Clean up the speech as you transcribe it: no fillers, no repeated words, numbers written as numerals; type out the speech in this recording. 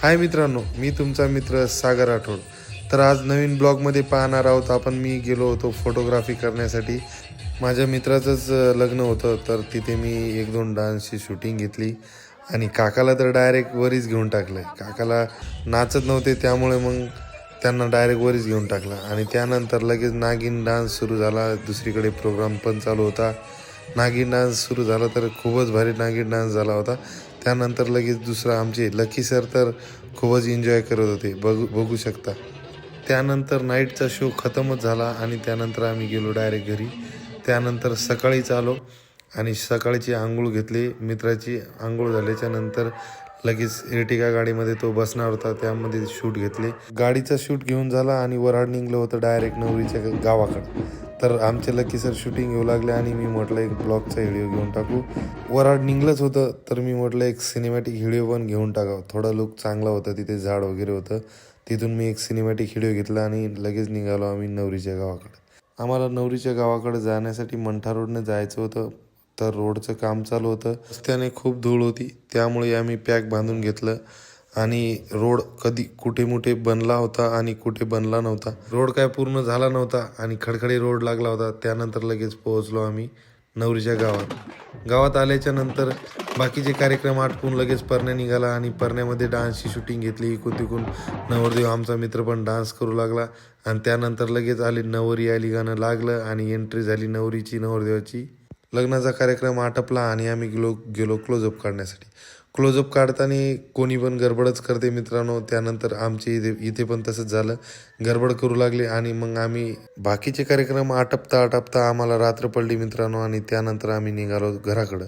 हाय मित्रांनो, मी तुमचा मित्र सागर राठोड. तर आज नवीन ब्लॉगमध्ये पाहणार आहोत आपण. मी गेलो होतो फोटोग्राफी करण्यासाठी. माझ्या मित्राचंच लग्न होतं, तर तिथे मी 1-2 डान्सची शूटिंग घेतली आणि काकाला तर डायरेक्ट वरीच घेऊन टाकलं. काकाला नाचत नव्हते, त्यामुळे मग त्यांना डायरेक्ट वरीच घेऊन टाकलं आणि त्यानंतर लगेच नागिन डान्स सुरू झाला. दुसरीकडे प्रोग्राम पण चालू होता. नागिन डान्स सुरू झाला तर खूपच भारी नागिन डान्स झाला होता. त्यानंतर लगेच दुसरा आमचे लकी सर तर खूपच एन्जॉय करत होते, बघू शकता. त्यानंतर नाईटचा शो खतमच झाला आणि त्यानंतर आम्ही गेलो डायरेक्ट घरी. त्यानंतर सकाळीच आलो आणि सकाळची आंघोळ घेतली. मित्राची आंघोळ झाल्याच्या नंतर लगेच एर्टिगा गाडीमध्ये तो बसणार होता, त्यामध्ये शूट घेतले. गाडीचा शूट घेऊन झाला आणि वऱ्हाड निघलं होतं डायरेक्ट नवरीच्या गावाकडं. तर आमचे लकी सर शूटिंग घेऊ लागले आणि मी म्हटलं एक ब्लॉगचा व्हिडिओ घेऊन टाकू. वऱ्हाड निघलंच होतं, तर मी म्हटलं एक सिनेमॅटिक व्हिडिओ पण घेऊन टाकावं. थोडा लुक चांगला होता, तिथे झाड वगैरे होतं. तिथून मी एक सिनेमॅटिक व्हिडिओ घेतला आणि लगेच निघालो आम्ही नवरीच्या गावाकडे. आम्हाला नवरीच्या गावाकडे जाण्यासाठी मंठा रोडनं जायचं होतं, तर रोडचं काम चालू होतं. रस्त्याने खूप धूळ होती, त्यामुळे आम्ही पॅक बांधून घेतलं आणि रोड कधी कुठे बनला होता आणि कुठे बनला नव्हता. रोड काय पूर्ण झाला नव्हता आणि खडखडी रोड लागला होता. त्यानंतर लगेच पोहोचलो आम्ही नवरीच्या गावात. गावात आल्याच्या नंतर बाकीचे कार्यक्रम आटपून लगेच परण्या निघाला आणि परण्यामध्ये डान्सची शूटिंग घेतली. इकून तिकून नवरदेव आमचा मित्र पण डान्स करू लागला आणि त्यानंतर लगेच आली नवरी आली गाणं लागलं आणि एंट्री झाली नवरीची, नवरदेवाची. लग्नाचा कार्यक्रम आटपला आणि आम्ही गेलो क्लोजअप काढण्यासाठी. क्लोजअप काढताना कोणी पण गडबडच करते मित्रांनो. त्यानंतर आमचे इथे पण तसंच झालं, गडबड करू लागले आणि मग आम्ही बाकीचे कार्यक्रम आटपता आम्हाला रात्र पडली मित्रांनो आणि त्यानंतर आम्ही निघालो घराकडं.